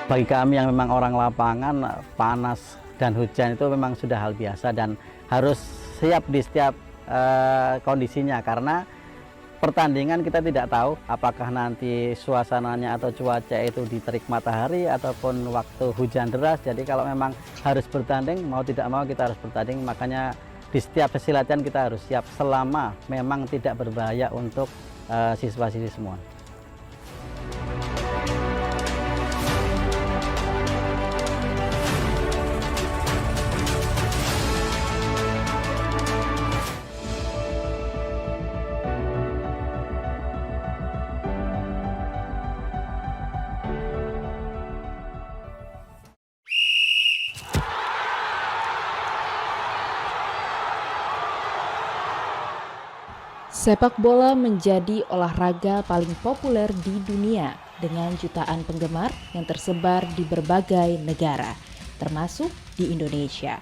Bagi kami yang memang orang lapangan, panas dan hujan itu memang sudah hal biasa dan harus siap di setiap kondisinya, karena pertandingan kita tidak tahu apakah nanti suasananya atau cuaca itu diterik matahari ataupun waktu hujan deras. Jadi kalau memang harus bertanding, mau tidak mau kita harus bertanding. Makanya di setiap sesi latihan kita harus siap selama memang tidak berbahaya untuk siswa-siswi semua. Sepak bola menjadi olahraga paling populer di dunia dengan jutaan penggemar yang tersebar di berbagai negara, termasuk di Indonesia.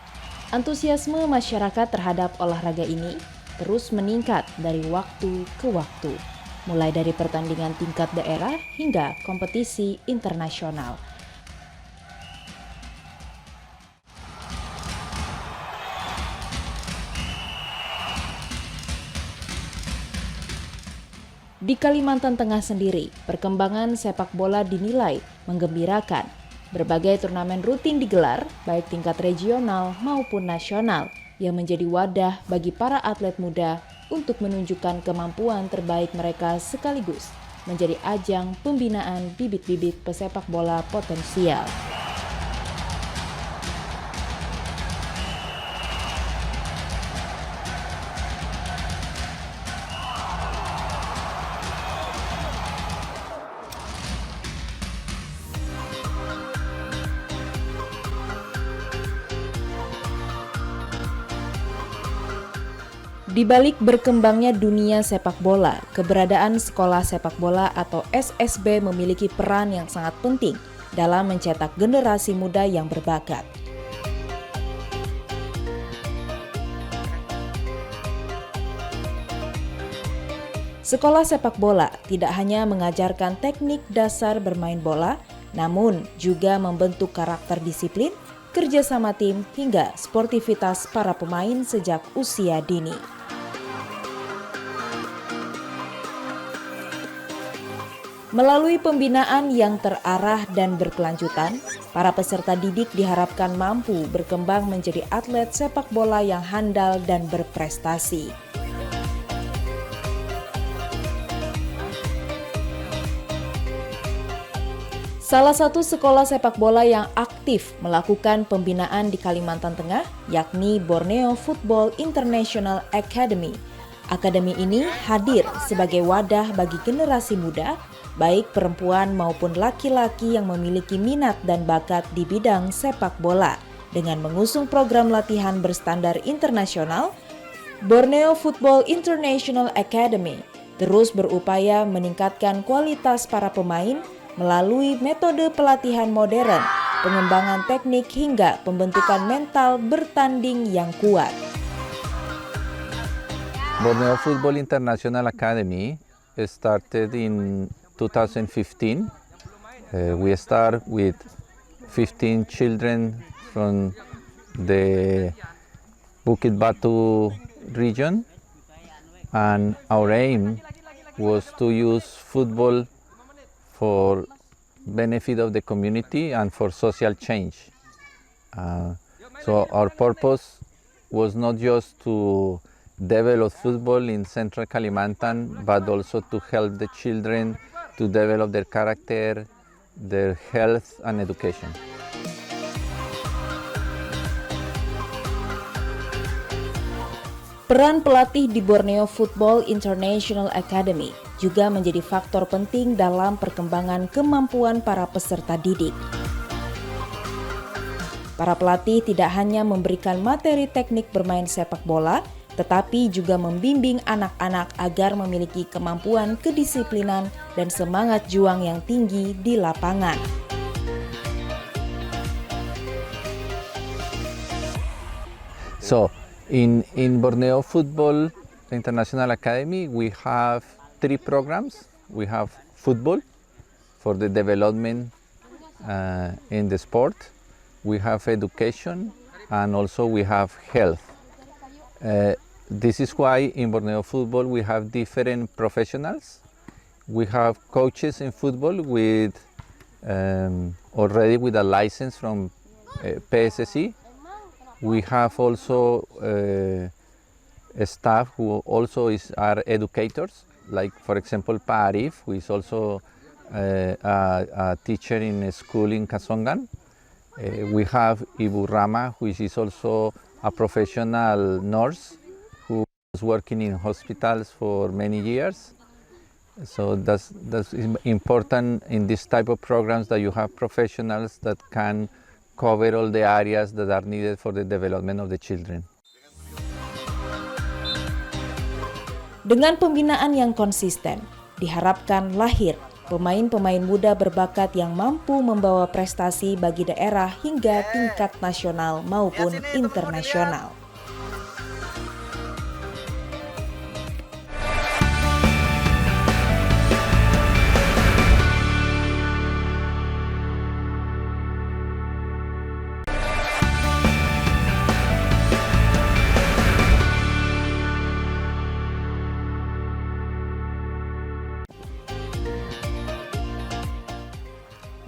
Antusiasme masyarakat terhadap olahraga ini terus meningkat dari waktu ke waktu, mulai dari pertandingan tingkat daerah hingga kompetisi internasional. Di Kalimantan Tengah sendiri, perkembangan sepak bola dinilai menggembirakan. Berbagai turnamen rutin digelar, baik tingkat regional maupun nasional, yang menjadi wadah bagi para atlet muda untuk menunjukkan kemampuan terbaik mereka sekaligus menjadi ajang pembinaan bibit-bibit pesepak bola potensial. Di balik berkembangnya dunia sepak bola, keberadaan sekolah sepak bola atau SSB memiliki peran yang sangat penting dalam mencetak generasi muda yang berbakat. Sekolah sepak bola tidak hanya mengajarkan teknik dasar bermain bola, namun juga membentuk karakter disiplin, kerjasama tim, hingga sportivitas para pemain sejak usia dini. Melalui pembinaan yang terarah dan berkelanjutan, para peserta didik diharapkan mampu berkembang menjadi atlet sepak bola yang handal dan berprestasi. Salah satu sekolah sepak bola yang aktif melakukan pembinaan di Kalimantan Tengah yakni Borneo Football International Academy. Akademi ini hadir sebagai wadah bagi generasi muda, baik perempuan maupun laki-laki yang memiliki minat dan bakat di bidang sepak bola. Dengan mengusung program latihan berstandar internasional, Borneo Football International Academy terus berupaya meningkatkan kualitas para pemain melalui metode pelatihan modern, pengembangan teknik hingga pembentukan mental bertanding yang kuat. Borneo Football International Academy started in 2015. We start with 15 children from the Bukit Batu region, and our aim was to use football for benefit of the community and for social change. So our purpose was not just to develop football in Central Kalimantan, but also to help the children to develop their character, their health and education. Peran pelatih di Borneo Football International Academy juga menjadi faktor penting dalam perkembangan kemampuan para peserta didik. Para pelatih tidak hanya memberikan materi teknik bermain sepak bola, tetapi juga membimbing anak-anak agar memiliki kemampuan kedisiplinan dan semangat juang yang tinggi di lapangan. So, in Borneo Football International Academy, we have 3 programs. We have football for the development in the sport. We have education and also we have health. This is why in Borneo football we have different professionals. We have coaches in football with already with a license from PSSI. We have also a staff who also are educators, like for example Pa Arif, who is also a teacher in a school in Kasongan. We have Ibu Rama, who is also a professional nurse who was working in hospitals for many years. So that's important in this type of programs that you have professionals that can cover all the areas that are needed for the development of the children. Dengan pembinaan yang konsisten, diharapkan lahir pemain-pemain muda berbakat yang mampu membawa prestasi bagi daerah hingga tingkat nasional maupun internasional.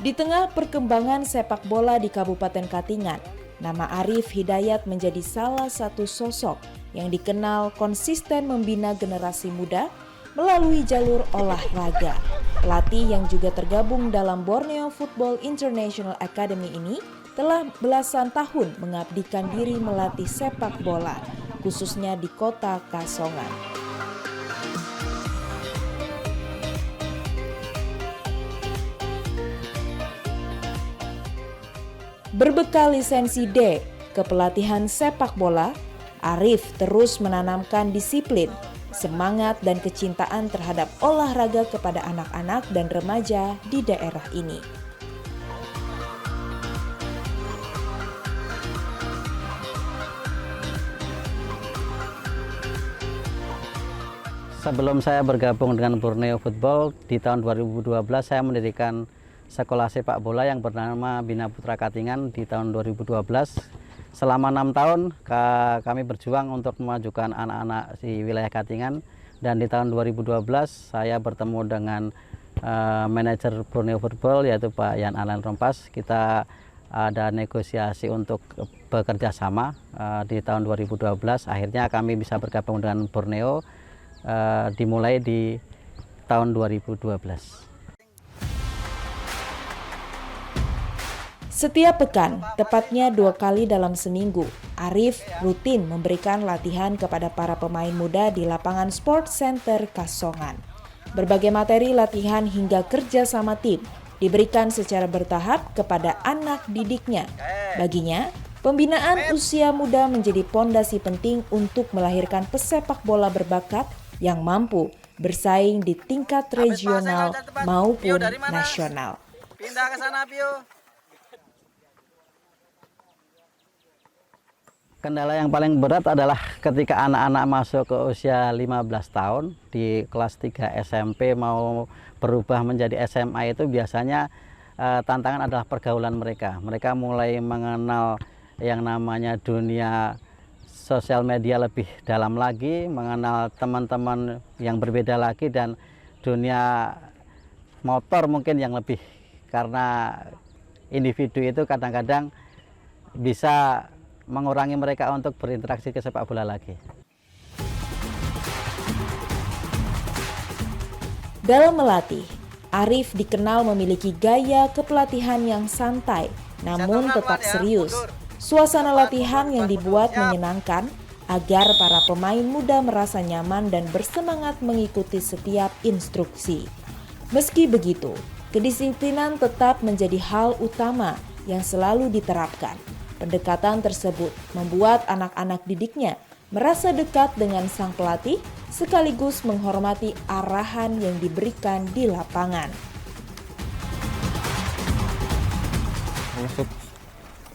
Di tengah perkembangan sepak bola di Kabupaten Katingan, nama Arif Hidayat menjadi salah satu sosok yang dikenal konsisten membina generasi muda melalui jalur olahraga. Pelatih yang juga tergabung dalam Borneo Football International Academy ini telah belasan tahun mengabdikan diri melatih sepak bola, khususnya di kota Kasongan. Berbekal lisensi D kepelatihan sepak bola, Arif terus menanamkan disiplin, semangat dan kecintaan terhadap olahraga kepada anak-anak dan remaja di daerah ini. Sebelum saya bergabung dengan Borneo Football, di tahun 2012 saya mendirikan sekolah sepak bola yang bernama Bina Putra Katingan di tahun 2012. Selama 6 tahun kami berjuang untuk memajukan anak-anak di wilayah Katingan, dan di tahun 2012 saya bertemu dengan manajer Borneo Football yaitu Pak Yan Alan Rompas. Kita ada negosiasi untuk bekerja sama di tahun 2012. Akhirnya kami bisa bergabung dengan Borneo dimulai di tahun 2012. Setiap pekan, tepatnya 2 kali dalam seminggu, Arif rutin memberikan latihan kepada para pemain muda di lapangan Sport Center Kasongan. Berbagai materi latihan hingga kerja sama tim diberikan secara bertahap kepada anak didiknya. Baginya, pembinaan usia muda menjadi pondasi penting untuk melahirkan pesepak bola berbakat yang mampu bersaing di tingkat regional maupun nasional. Pindah ke sana, Pio. Kendala yang paling berat adalah ketika anak-anak masuk ke usia 15 tahun di kelas 3 SMP mau berubah menjadi SMA, itu biasanya tantangan adalah pergaulan mereka. Mereka mulai mengenal yang namanya dunia sosial media lebih dalam lagi, mengenal teman-teman yang berbeda lagi, dan dunia motor mungkin yang lebih, karena individu itu kadang-kadang bisa mengurangi mereka untuk berinteraksi ke sepak bola lagi. Dalam melatih, Arif dikenal memiliki gaya kepelatihan yang santai namun tetap serius. Suasana latihan yang dibuat menyenangkan agar para pemain muda merasa nyaman dan bersemangat mengikuti setiap instruksi. Meski begitu, kedisiplinan tetap menjadi hal utama yang selalu diterapkan. Pendekatan tersebut membuat anak-anak didiknya merasa dekat dengan sang pelatih sekaligus menghormati arahan yang diberikan di lapangan.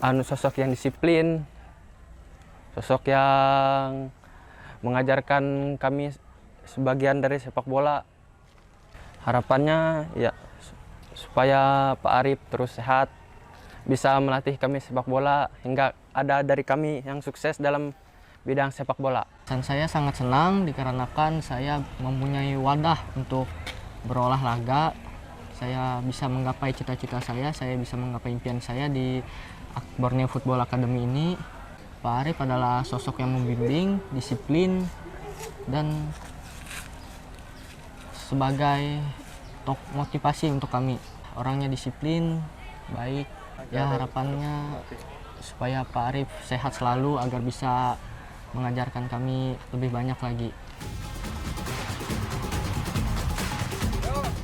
Sosok yang disiplin, sosok yang mengajarkan kami sebagian dari sepak bola. Harapannya ya supaya Pak Arif terus sehat, bisa melatih kami sepak bola hingga ada dari kami yang sukses dalam bidang sepak bola. Dan saya sangat senang dikarenakan saya mempunyai wadah untuk berolahraga. Saya bisa menggapai cita-cita saya bisa menggapai impian saya di Borneo Football Academy ini. Pak Arif adalah sosok yang membimbing, disiplin, dan sebagai motivasi untuk kami. Orangnya disiplin, baik. Ya harapannya supaya Pak Arif sehat selalu agar bisa mengajarkan kami lebih banyak lagi.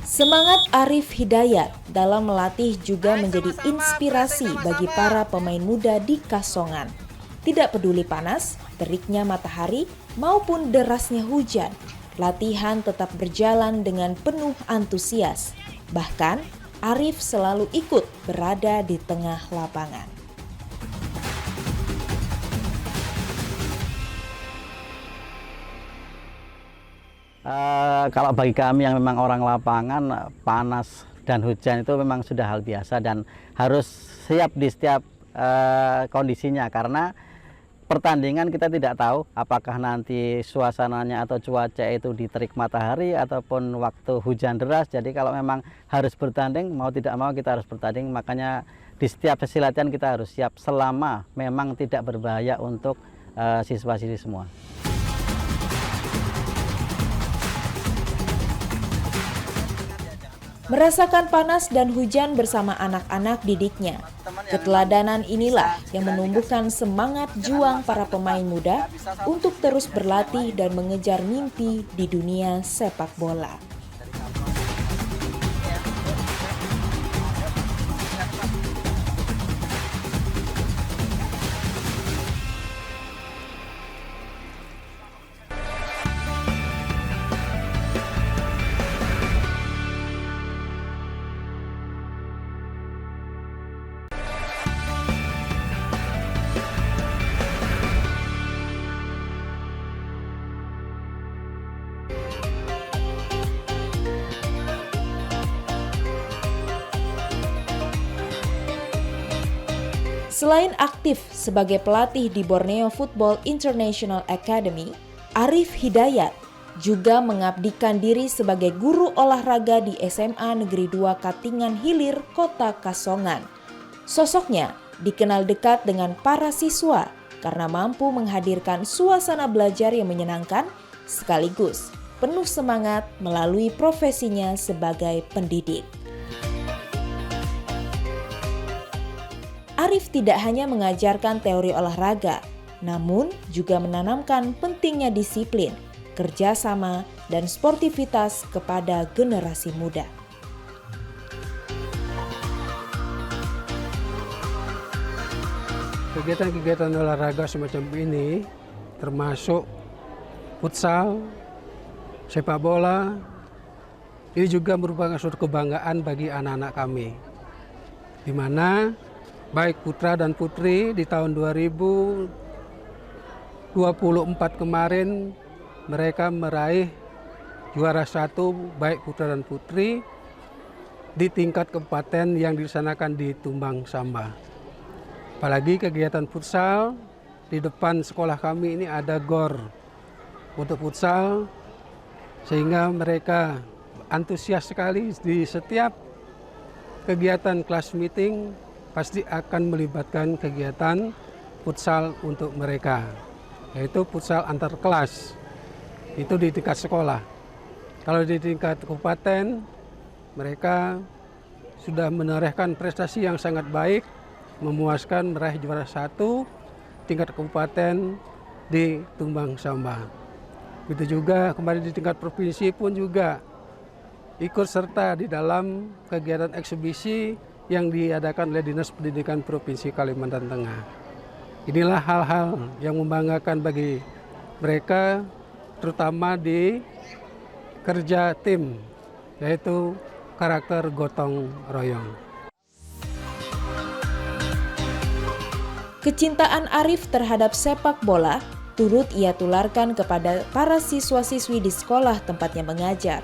Semangat Arif Hidayat dalam melatih juga menjadi inspirasi bagi para pemain muda di Kasongan. Tidak peduli panas, teriknya matahari, maupun derasnya hujan, latihan tetap berjalan dengan penuh antusias. Bahkan, Arif selalu ikut berada di tengah lapangan. Kalau bagi kami yang memang orang lapangan, panas dan hujan itu memang sudah hal biasa dan harus siap di setiap kondisinya, karena pertandingan kita tidak tahu apakah nanti suasananya atau cuaca itu diterik matahari ataupun waktu hujan deras. Jadi kalau memang harus bertanding, mau tidak mau kita harus bertanding. Makanya di setiap sesi latihan kita harus siap selama memang tidak berbahaya untuk siswa-siswi semua. Merasakan panas dan hujan bersama anak-anak didiknya. Keteladanan inilah yang menumbuhkan semangat juang para pemain muda untuk terus berlatih dan mengejar mimpi di dunia sepak bola. Selain aktif sebagai pelatih di Borneo Football International Academy, Arif Hidayat juga mengabdikan diri sebagai guru olahraga di SMA Negeri 2 Katingan Hilir, Kota Kasongan. Sosoknya dikenal dekat dengan para siswa karena mampu menghadirkan suasana belajar yang menyenangkan sekaligus penuh semangat melalui profesinya sebagai pendidik. Arif tidak hanya mengajarkan teori olahraga, namun juga menanamkan pentingnya disiplin, kerjasama, dan sportivitas kepada generasi muda. Kegiatan-kegiatan olahraga semacam ini termasuk futsal, sepak bola, ini juga merupakan suatu kebanggaan bagi anak-anak kami. Di mana baik putra dan putri di tahun 2024 kemarin mereka meraih juara 1 baik putra dan putri di tingkat kabupaten yang dilaksanakan di Tumbang Samba. Apalagi kegiatan futsal di depan sekolah kami ini ada gor untuk futsal, sehingga mereka antusias sekali di setiap kegiatan kelas meeting pasti akan melibatkan kegiatan futsal untuk mereka, yaitu futsal antar kelas. Itu di tingkat sekolah. Kalau di tingkat kabupaten, mereka sudah menorehkan prestasi yang sangat baik, memuaskan meraih juara 1 tingkat kabupaten di Tumbang Samba. Begitu juga kemarin di tingkat provinsi pun juga ikut serta di dalam kegiatan eksibisi yang diadakan oleh Dinas Pendidikan Provinsi Kalimantan Tengah. Inilah hal-hal yang membanggakan bagi mereka, terutama di kerja tim, yaitu karakter gotong royong. Kecintaan Arif terhadap sepak bola turut ia tularkan kepada para siswa-siswi di sekolah tempatnya mengajar.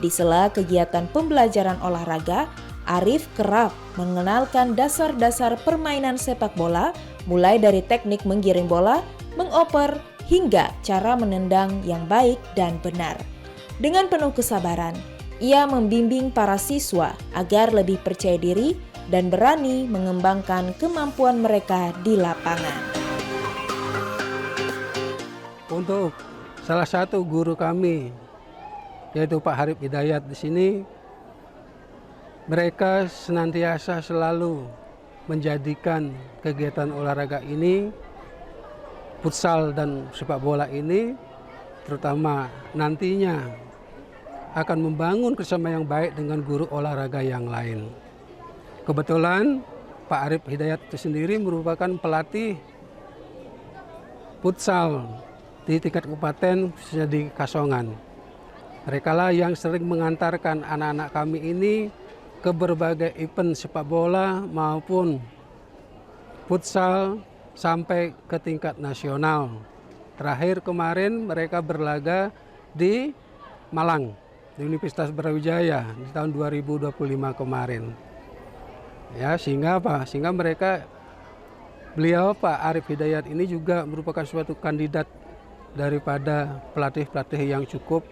Di sela kegiatan pembelajaran olahraga, Arif kerap mengenalkan dasar-dasar permainan sepak bola, mulai dari teknik menggiring bola, mengoper, hingga cara menendang yang baik dan benar. Dengan penuh kesabaran, ia membimbing para siswa agar lebih percaya diri dan berani mengembangkan kemampuan mereka di lapangan. Untuk salah satu guru kami, yaitu Pak Arif Hidayat di sini, mereka senantiasa selalu menjadikan kegiatan olahraga ini, futsal dan sepak bola ini, terutama nantinya akan membangun kerjasama yang baik dengan guru olahraga yang lain. Kebetulan Pak Arif Hidayat itu sendiri merupakan pelatih futsal di tingkat kabupaten, khususnya di Kasongan. Mereka lah yang sering mengantarkan anak-anak kami ini ke berbagai event sepak bola maupun futsal sampai ke tingkat nasional. Terakhir kemarin mereka berlaga di Malang, di Universitas Brawijaya di tahun 2025 kemarin. Ya, sehingga apa? Sehingga beliau Pak Arif Hidayat ini juga merupakan suatu kandidat daripada pelatih-pelatih yang cukup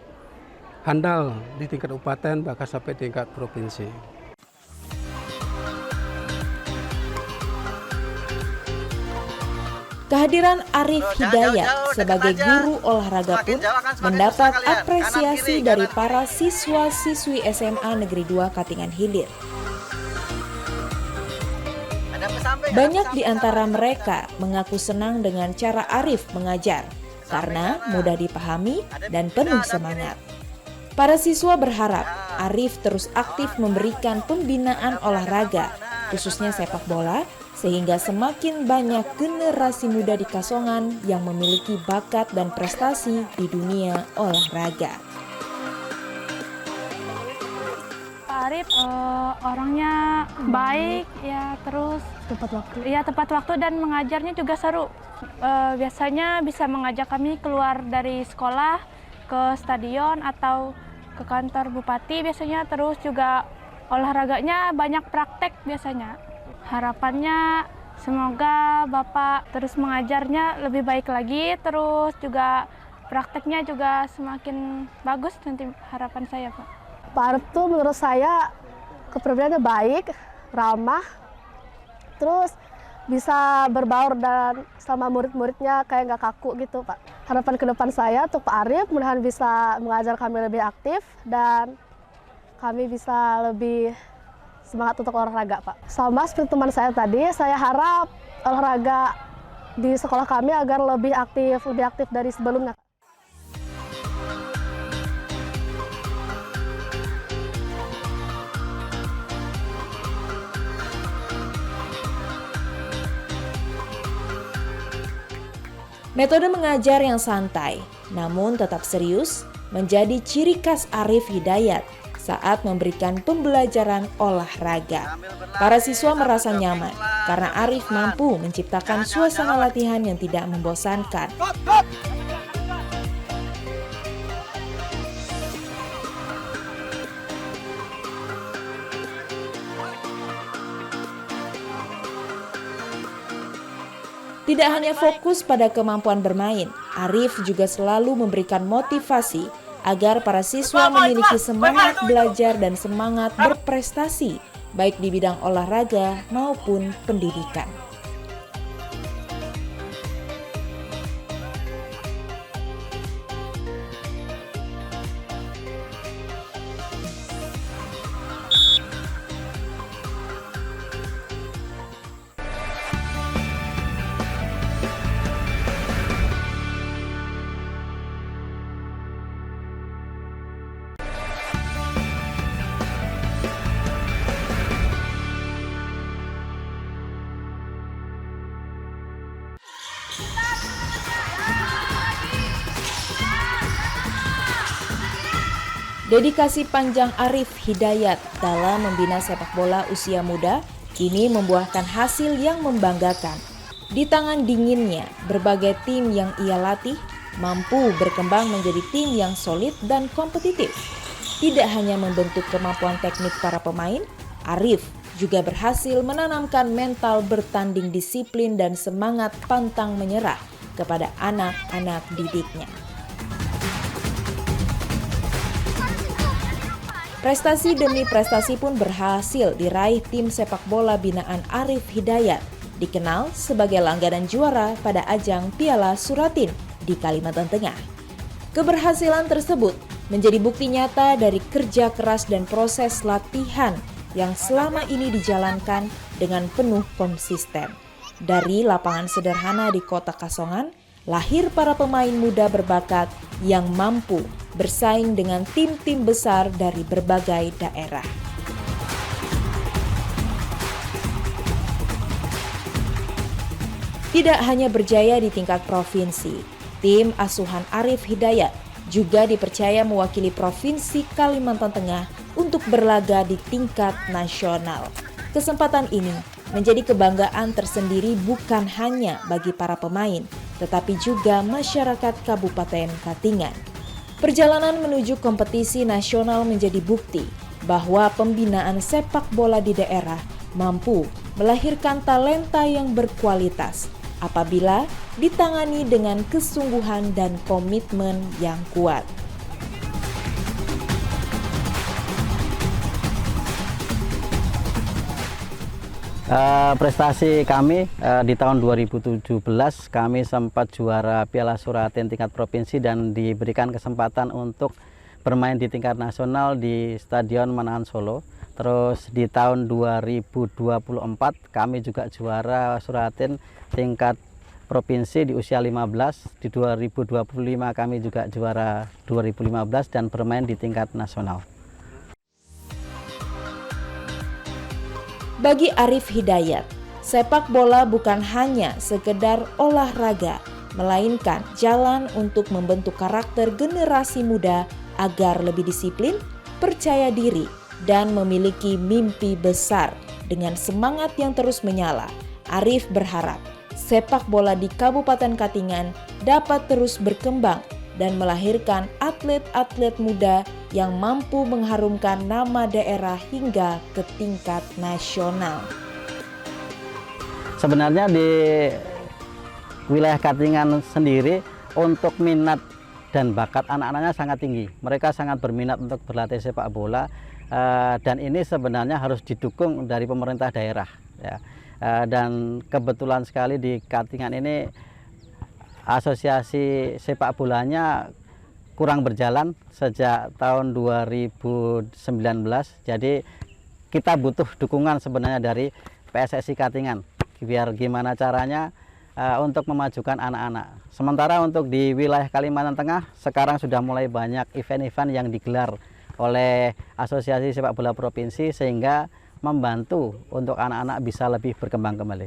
handal di tingkat kabupaten bahkan sampai tingkat provinsi. Kehadiran Arif Hidayat sebagai guru olahraga pun mendapat apresiasi dari para siswa-siswi SMA Negeri 2 Katingan Hilir. Banyak di antara mereka mengaku senang dengan cara Arif mengajar karena mudah dipahami dan penuh semangat. Para siswa berharap Arif terus aktif memberikan pembinaan olahraga, khususnya sepak bola, sehingga semakin banyak generasi muda di Kasongan yang memiliki bakat dan prestasi di dunia olahraga. Pak Arif orangnya baik, ya, terus tepat waktu dan mengajarnya juga seru. Biasanya bisa mengajak kami keluar dari sekolah ke stadion atau ke kantor bupati biasanya, terus juga olahraganya banyak praktek biasanya. Harapannya semoga Bapak terus mengajarnya lebih baik lagi, terus juga prakteknya juga semakin bagus nanti, harapan saya, Pak. Pak Arif tuh menurut saya kepribadiannya baik, ramah, terus bisa berbaur dan sama murid-muridnya kayak nggak kaku gitu, Pak. Harapan ke depan saya untuk Pak Arif mudah-mudahan bisa mengajar kami lebih aktif dan kami bisa lebih semangat untuk olahraga, Pak. Sama seperti teman saya tadi, saya harap olahraga di sekolah kami agar lebih aktif dari sebelumnya. Metode mengajar yang santai, namun tetap serius, menjadi ciri khas Arif Hidayat saat memberikan pembelajaran olahraga. Para siswa merasa nyaman karena Arif mampu menciptakan suasana latihan yang tidak membosankan. Tidak hanya fokus pada kemampuan bermain, Arif juga selalu memberikan motivasi agar para siswa memiliki semangat belajar dan semangat berprestasi, baik di bidang olahraga maupun pendidikan. Dedikasi panjang Arif Hidayat dalam membina sepak bola usia muda kini membuahkan hasil yang membanggakan. Di tangan dinginnya, berbagai tim yang ia latih mampu berkembang menjadi tim yang solid dan kompetitif. Tidak hanya membentuk kemampuan teknik para pemain, Arif juga berhasil menanamkan mental bertanding disiplin dan semangat pantang menyerah kepada anak-anak didiknya. Prestasi demi prestasi pun berhasil diraih tim sepak bola binaan Arif Hidayat, dikenal sebagai langganan juara pada ajang Piala Suratin di Kalimantan Tengah. Keberhasilan tersebut menjadi bukti nyata dari kerja keras dan proses latihan yang selama ini dijalankan dengan penuh konsisten. Dari lapangan sederhana di Kota Kasongan, lahir para pemain muda berbakat yang mampu bersaing dengan tim-tim besar dari berbagai daerah. Tidak hanya berjaya di tingkat provinsi, tim asuhan Arif Hidayat juga dipercaya mewakili Provinsi Kalimantan Tengah untuk berlaga di tingkat nasional. Kesempatan ini menjadi kebanggaan tersendiri bukan hanya bagi para pemain, tetapi juga masyarakat Kabupaten Katingan. Perjalanan menuju kompetisi nasional menjadi bukti bahwa pembinaan sepak bola di daerah mampu melahirkan talenta yang berkualitas apabila ditangani dengan kesungguhan dan komitmen yang kuat. Prestasi kami di tahun 2017 kami sempat juara Piala Suratin tingkat provinsi dan diberikan kesempatan untuk bermain di tingkat nasional di Stadion Manahan Solo. Terus di tahun 2024 kami juga juara Suratin tingkat provinsi di usia 15. Di 2025 kami juga juara 2015 dan bermain di tingkat nasional. Bagi Arif Hidayat, sepak bola bukan hanya sekedar olahraga, melainkan jalan untuk membentuk karakter generasi muda agar lebih disiplin, percaya diri, dan memiliki mimpi besar. Dengan semangat yang terus menyala, Arif berharap sepak bola di Kabupaten Katingan dapat terus berkembang dan melahirkan atlet-atlet muda yang mampu mengharumkan nama daerah hingga ke tingkat nasional. Sebenarnya di wilayah Katingan sendiri untuk minat dan bakat anak-anaknya sangat tinggi. Mereka sangat berminat untuk berlatih sepak bola dan ini sebenarnya harus didukung dari pemerintah daerah. Ya. Dan kebetulan sekali di Katingan ini asosiasi sepak bolanya kurang berjalan sejak tahun 2019. Jadi kita butuh dukungan sebenarnya dari PSSI Katingan. Biar gimana caranya untuk memajukan anak-anak. Sementara untuk di wilayah Kalimantan Tengah sekarang sudah mulai banyak event-event yang digelar oleh Asosiasi Sepak Bola Provinsi sehingga membantu untuk anak-anak bisa lebih berkembang kembali.